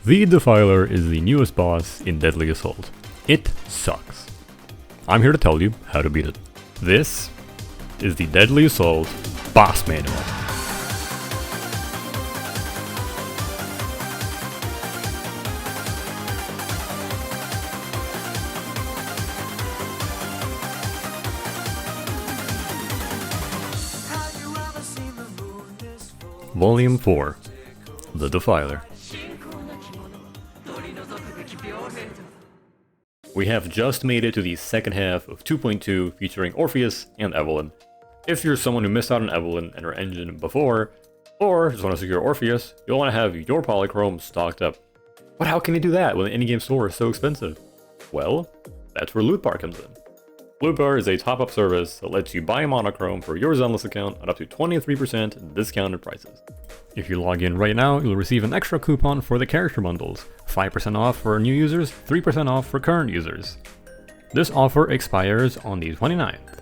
The Defiler is the newest boss in Deadly Assault. It sucks. I'm here to tell you how to beat it. This is the Deadly Assault Boss Manual. Volume 4, The Defiler. We have just made it to the second half of 2.2 featuring Orpheus and Evelyn. If you're someone who missed out on Evelyn and her engine before, or just want to secure Orpheus, you'll want to have your Polychrome stocked up. But how can you do that when the in-game store is so expensive? Well, that's where Loot Bar comes in. Loot Bar is a top-up service that lets you buy monochrome for your Zenless account at up to 23% discounted prices. If you log in right now, you'll receive an extra coupon for the character bundles, 5% off for new users, 3% off for current users. This offer expires on the 29th.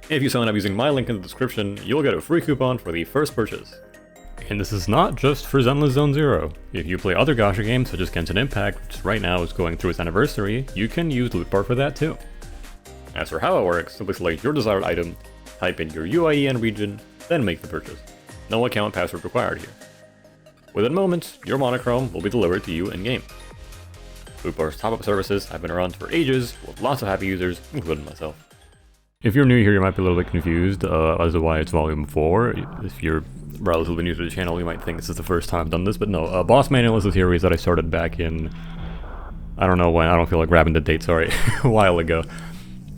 If you sign up using my link in the description, you'll get a free coupon for the first purchase. And this is not just for Zenless Zone Zero. If you play other Gacha games such as Genshin Impact, which right now is going through its anniversary, you can use Loot Bar for that too. As for how it works, simply select your desired item, type in your UIE region, then make the purchase. No account password required here. Within moments, your monochrome will be delivered to you in-game. Loot Bar's top-up services have been around for ages, with lots of happy users, including myself. If you're new here, you might be a little bit confused as to why it's Volume 4. If you're relatively new to the channel, you might think this is the first time I've done this, but no. Boss Manual is a series that I started back in... I don't know when, I don't feel like grabbing the date, sorry, a while ago.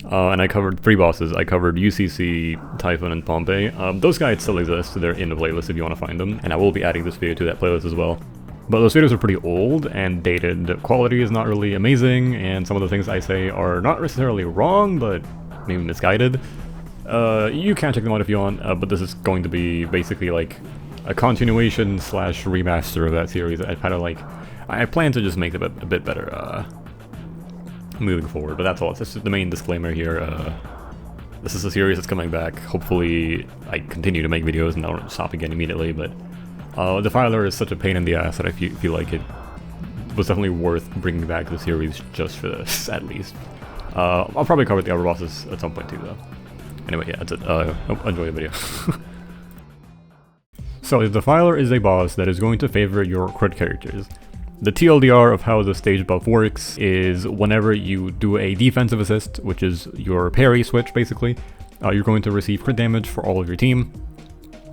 And I covered 3 bosses. I covered UCC, Typhon, and Pompey. Those guides still exist, so they're in the playlist if you want to find them, and I will be adding this video to that playlist as well. But those videos are pretty old and dated. The quality is not really amazing, and some of the things I say are not necessarily wrong, but maybe misguided. You can check them out if you want, but this is going to be basically like a continuation slash remaster of that series. I plan to just make it a bit better, moving forward, but that's all. It's just the main disclaimer here. This is a series that's coming back. Hopefully I continue to make videos and don't stop again immediately, but Defiler is such a pain in the ass that I feel like it was definitely worth bringing back the series just for this, at least. I'll probably cover the other bosses at some point too, though. Anyway, yeah, that's it. Enjoy the video. So, the Defiler is a boss that is going to favor your crit characters. The TLDR of how the stage buff works is whenever you do a defensive assist, which is your parry switch basically, you're going to receive crit damage for all of your team.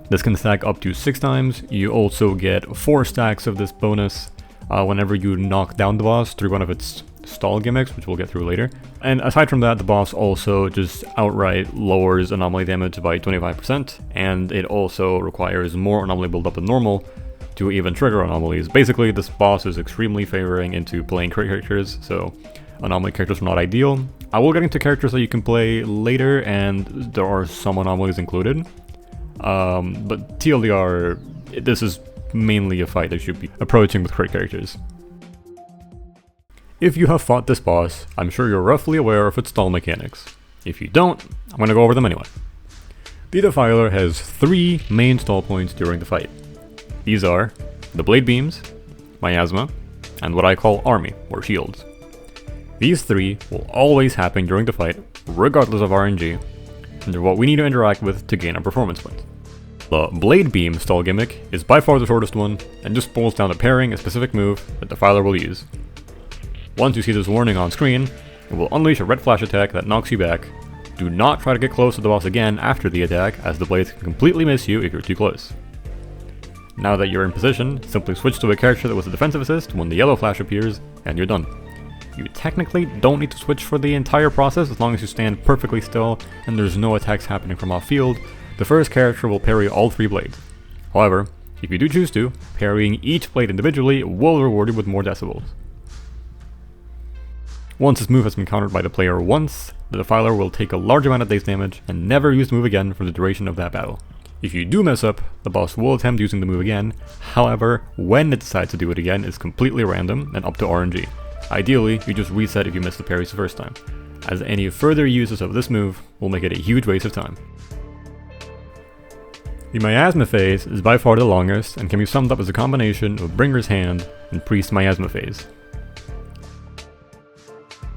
This can stack up to 6 times. You also get 4 stacks of this bonus whenever you knock down the boss through one of its stall gimmicks, which we'll get through later. And aside from that, the boss also just outright lowers anomaly damage by 25%, and it also requires more anomaly build-up than normal to even trigger anomalies. Basically, this boss is extremely favoring into playing crit characters, so anomaly characters are not ideal. I will get into characters that you can play later, and there are some anomalies included. But TLDR, this is mainly a fight that you should be approaching with crit characters. If you have fought this boss, I'm sure you're roughly aware of its stall mechanics. If you don't, I'm going to go over them anyway. The Defiler has 3 main stall points during the fight. These are the Blade Beams, Miasma, and what I call Army, or Shields. These 3 will always happen during the fight, regardless of RNG, and they're what we need to interact with to gain our performance points. The Blade Beam stall gimmick is by far the shortest one, and just boils down to pairing a specific move that the Defiler will use. Once you see this warning on screen, it will unleash a red flash attack that knocks you back. Do not try to get close to the boss again after the attack, as the blades can completely miss you if you're too close. Now that you're in position, simply switch to a character that was a defensive assist when the yellow flash appears, and you're done. You technically don't need to switch for the entire process as long as you stand perfectly still and there's no attacks happening from off field. The first character will parry all 3 blades. However, if you do choose to, parrying each blade individually will reward you with more decibels. Once this move has been countered by the player once, the Defiler will take a large amount of base damage and never use the move again for the duration of that battle. If you do mess up, the boss will attempt using the move again. However, when it decides to do it again is completely random and up to RNG. Ideally, you just reset if you missed the parries the first time, as any further uses of this move will make it a huge waste of time. The miasma phase is by far the longest and can be summed up as a combination of Bringer's Hand and Priest miasma phase.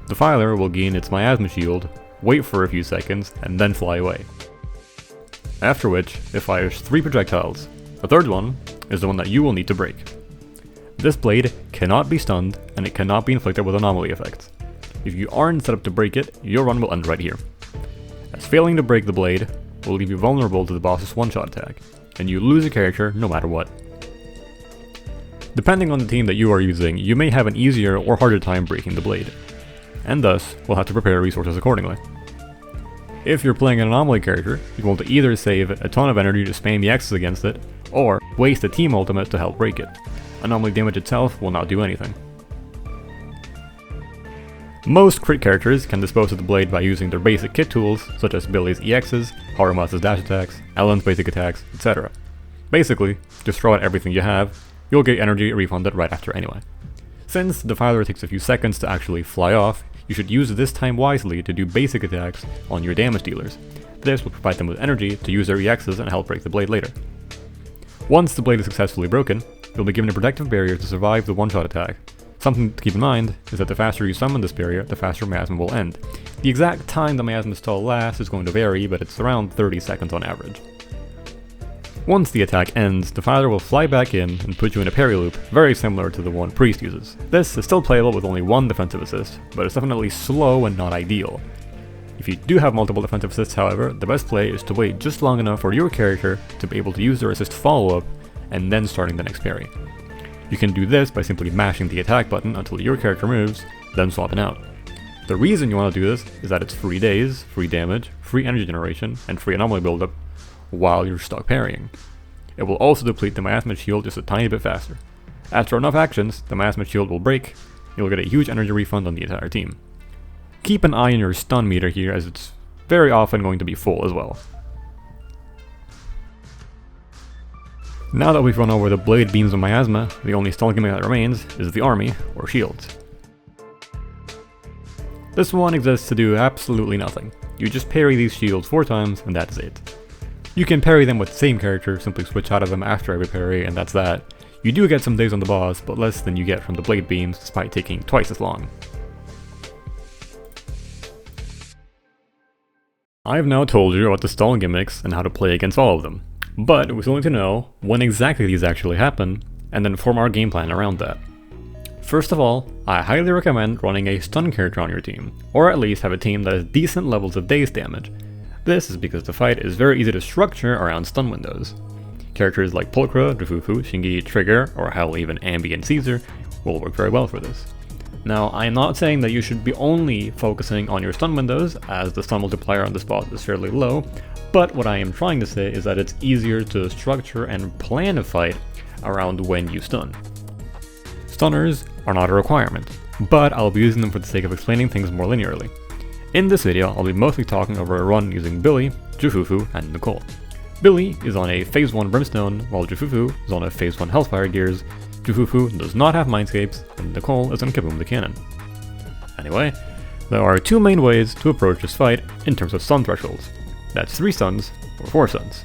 Defiler will gain its miasma shield, wait for a few seconds, and then fly away. After which, it fires 3 projectiles. The third one is the one that you will need to break. This blade cannot be stunned, and it cannot be inflicted with anomaly effects. If you aren't set up to break it, your run will end right here, as failing to break the blade will leave you vulnerable to the boss's one-shot attack, and you lose a character no matter what. Depending on the team that you are using, you may have an easier or harder time breaking the blade, and thus will have to prepare resources accordingly. If you're playing an anomaly character, you want to either save a ton of energy to spam the X's against it, or waste a team ultimate to help break it. Anomaly damage itself will not do anything. Most crit characters can dispose of the blade by using their basic kit tools, such as Billy's EXs, Harumatsu's dash attacks, Ellen's basic attacks, etc. Basically, just throw out everything you have, you'll get energy refunded right after anyway. Since the Defiler takes a few seconds to actually fly off, you should use this time wisely to do basic attacks on your damage dealers. This will provide them with energy to use their EXs and help break the blade later. Once the blade is successfully broken, you'll be given a protective barrier to survive the one-shot attack. Something to keep in mind is that the faster you summon this barrier, the faster miasma will end. The exact time the miasma stall lasts is going to vary, but it's around 30 seconds on average. Once the attack ends, the Defiler will fly back in and put you in a parry loop, very similar to the one Priest uses. This is still playable with only one defensive assist, but it's definitely slow and not ideal. If you do have multiple defensive assists, however, the best play is to wait just long enough for your character to be able to use their assist follow-up, and then starting the next parry. You can do this by simply mashing the attack button until your character moves, then swapping out. The reason you want to do this is that it's free days, free damage, free energy generation, and free anomaly buildup while you're stuck parrying. It will also deplete the miasma shield just a tiny bit faster. After enough actions, the miasma shield will break, and you'll get a huge energy refund on the entire team. Keep an eye on your stun meter here, as it's very often going to be full as well. Now that we've run over the blade beams of miasma, the only stun gimmick that remains is the army, or shields. This one exists to do absolutely nothing. You just parry these shields 4 times and that's it. You can parry them with the same character, simply switch out of them after every parry and that's that. You do get some days on the boss, but less than you get from the blade beams despite taking twice as long. I have now told you about the stun gimmicks and how to play against all of them. But we still need to know when exactly these actually happen, and then form our game plan around that. First of all, I highly recommend running a stun character on your team, or at least have a team that has decent levels of daze damage. This is because the fight is very easy to structure around stun windows. Characters like Polychrome, Jufufu, Shingi, Trigger, or hell even Ambi and Caesar will work very well for this. Now, I am not saying that you should be only focusing on your stun windows, as the stun multiplier on this boss is fairly low, but what I am trying to say is that it's easier to structure and plan a fight around when you stun. Stunners are not a requirement, but I'll be using them for the sake of explaining things more linearly. In this video, I'll be mostly talking over a run using Billy, Jufufu, and Nicole. Billy is on a Phase 1 Brimstone, while Jufufu is on a Phase 1 Hellfire Gears. Jufufu does not have Mindscapes, and Nicole is on Kaboom the Cannon. Anyway, there are 2 main ways to approach this fight in terms of stun thresholds. That's 3 stuns or 4 stuns.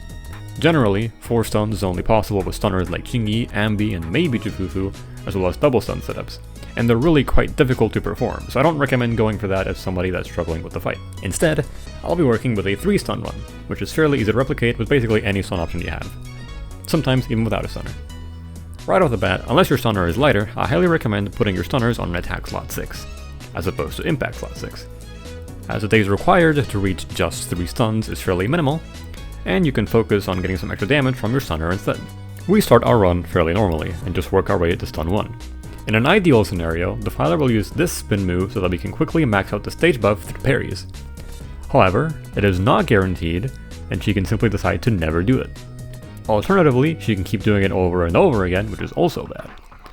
Generally, 4 stuns is only possible with stunners like Shingi, Ambi, and maybe Jufufu, as well as double stun setups, and they're really quite difficult to perform, so I don't recommend going for that as somebody that's struggling with the fight. Instead, I'll be working with a 3 stun run, which is fairly easy to replicate with basically any stun option you have, sometimes even without a stunner. Right off the bat, unless your stunner is lighter, I highly recommend putting your stunners on an attack slot 6, as opposed to impact slot 6. As the days required to reach just 3 stuns is fairly minimal, and you can focus on getting some extra damage from your stunner instead. We start our run fairly normally, and just work our way to stun 1. In an ideal scenario, the Defiler will use this spin move so that we can quickly max out the stage buff through parries. However, it is not guaranteed, and she can simply decide to never do it. Alternatively, she can keep doing it over and over again, which is also bad.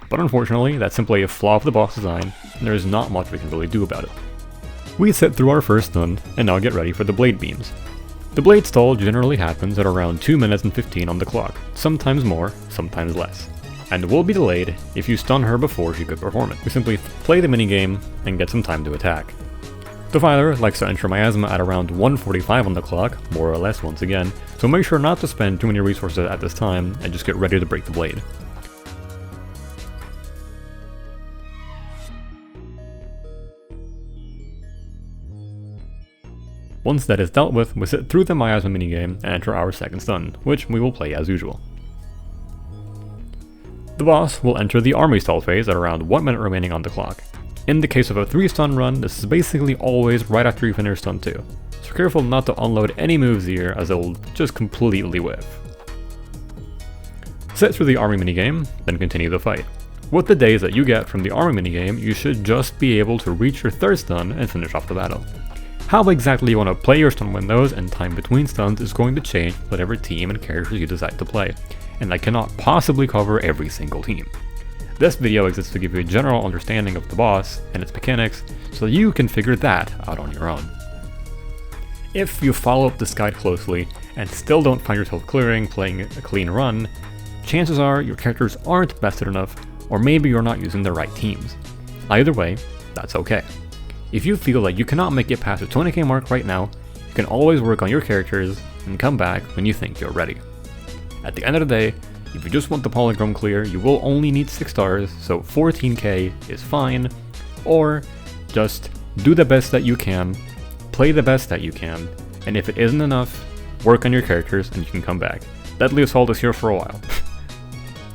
But unfortunately, that's simply a flaw of the boss design, and there is not much we can really do about it. We sit through our first stun, and now get ready for the blade beams. The blade stall generally happens at around 2 minutes and 15 on the clock, sometimes more, sometimes less, and will be delayed if you stun her before she could perform it. We simply play the minigame and get some time to attack. Defiler likes to enter Miasma at around 1:45 on the clock, more or less once again, so make sure not to spend too many resources at this time and just get ready to break the blade. Once that is dealt with, we sit through the Miasma minigame and enter our second stun, which we will play as usual. The boss will enter the army stall phase at around 1 minute remaining on the clock. In the case of a 3 stun run, this is basically always right after you finish stun 2, so careful not to unload any moves here as it will just completely whiff. Sit through the army minigame, then continue the fight. With the days that you get from the army minigame, you should just be able to reach your third stun and finish off the battle. How exactly you want to play your stun windows and time between stuns is going to change with whatever team and characters you decide to play, and I cannot possibly cover every single team. This video exists to give you a general understanding of the boss and its mechanics, so you can figure that out on your own. If you follow up this guide closely and still don't find yourself playing a clean run, chances are your characters aren't bested enough, or maybe you're not using the right teams. Either way, that's okay. If you feel like you cannot make it past the 20k mark right now, you can always work on your characters and come back when you think you're ready. At the end of the day, if you just want the Polychrome clear, you will only need 6 stars, so 14k is fine, or just do the best that you can, play the best that you can, and if it isn't enough, work on your characters and you can come back. Deadly Assault is here for a while.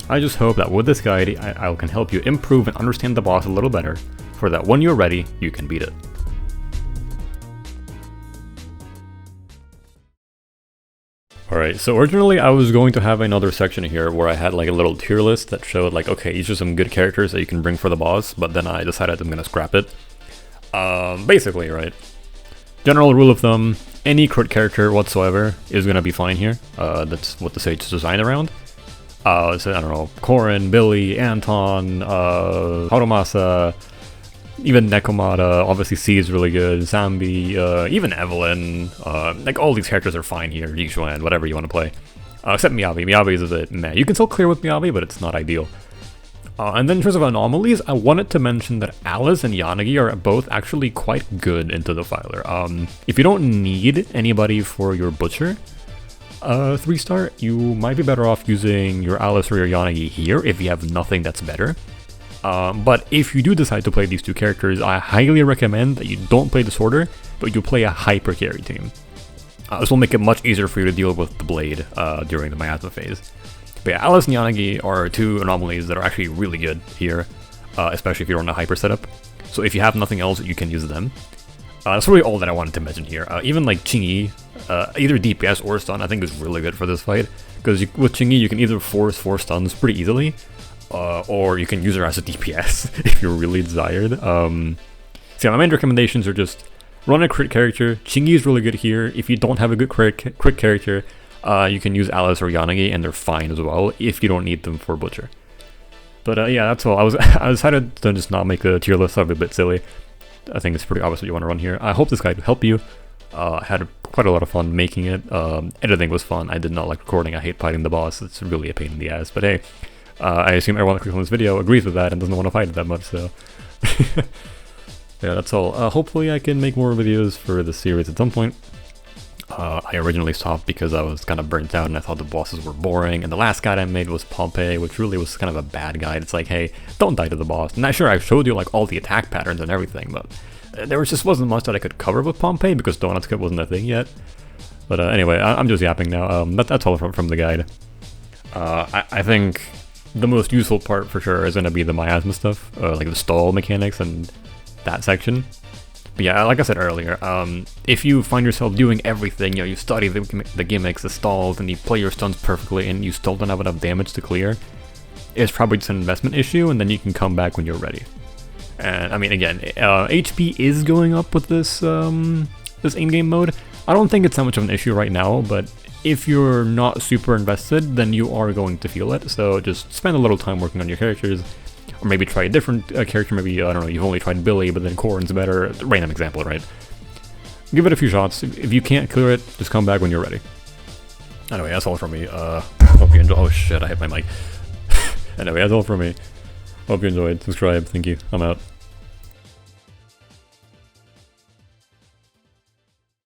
I just hope that with this guide, I can help you improve and understand the boss a little better, so that when you're ready, you can beat it. Alright, so originally I was going to have another section here where I had like a little tier list that showed like, okay, these are some good characters that you can bring for the boss, but then I decided I'm gonna scrap it. Basically, right, general rule of thumb, any crit character whatsoever is gonna be fine here. That's what the Sage is designed around. So I don't know, Korin, Billy, Anton, Harumasa, even Nekomata, obviously C is really good, Zambi, even Evelyn, like all these characters are fine here, Yixuan, whatever you want to play. Except Miyabi. Miyabi is a bit meh. You can still clear with Miyabi, but it's not ideal. And then in terms of anomalies, I wanted to mention that Alice and Yanagi are both actually quite good into Defiler. If you don't need anybody for your Butcher 3-star, you might be better off using your Alice or your Yanagi here if you have nothing that's better. But if you do decide to play these two characters, I highly recommend that you don't play Disorder, but you play a hyper carry team. This will make it much easier for you to deal with the blade during the Miasma phase. But yeah, Alice and Yanagi are two anomalies that are actually really good here, especially if you're on a hyper setup. So if you have nothing else, you can use them. That's really all that I wanted to mention here. Even like Qingyi, either DPS or stun, I think is really good for this fight, because with Qingyi you can either force 4 stuns pretty easily, or you can use her as a DPS if you're really desired. So yeah, my main recommendations are just run a crit character. Qingyi is really good here. If you don't have a good crit character, you can use Alice or Yanagi, and they're fine as well if you don't need them for Butcher. But yeah, that's all. I decided to just not make a tier list. That'd be a bit silly. I think it's pretty obvious what you want to run here. I hope this guide will help you. I had quite a lot of fun making it. Editing was fun. I did not like recording. I hate fighting the boss. It's really a pain in the ass. But hey, I assume everyone that clicks on this video agrees with that and doesn't want to fight it that much, so... yeah, that's all. Hopefully I can make more videos for this series at some point. I originally stopped because I was kind of burnt out and I thought the bosses were boring, and the last guide I made was Pompeii, which really was kind of a bad guide. It's like, hey, don't die to the boss. And sure, I showed you like all the attack patterns and everything, but there just wasn't much that I could cover with Pompeii because Donut Skip wasn't a thing yet. But anyway, I'm just yapping now. That's all from the guide. I think the most useful part for sure is going to be the miasma stuff, like the stall mechanics and that section. But yeah, like I said earlier, if you find yourself doing everything, you study the gimmicks, the stalls, and you play your stuns perfectly and you still don't have enough damage to clear, it's probably just an investment issue, and then you can come back when you're ready. And I mean, again, HP is going up with this this in-game mode. I don't think it's that much of an issue right now, but if you're not super invested, then you are going to feel it. So just spend a little time working on your characters, or maybe try a different character. Maybe, I don't know, you've only tried Billy, but then Korin's better. Random example, right? Give it a few shots. If you can't clear it, just come back when you're ready. Anyway, that's all from me. Hope you enjoy. Oh shit, I hit my mic. Anyway, that's all from me. Hope you enjoyed. Subscribe. Thank you. I'm out.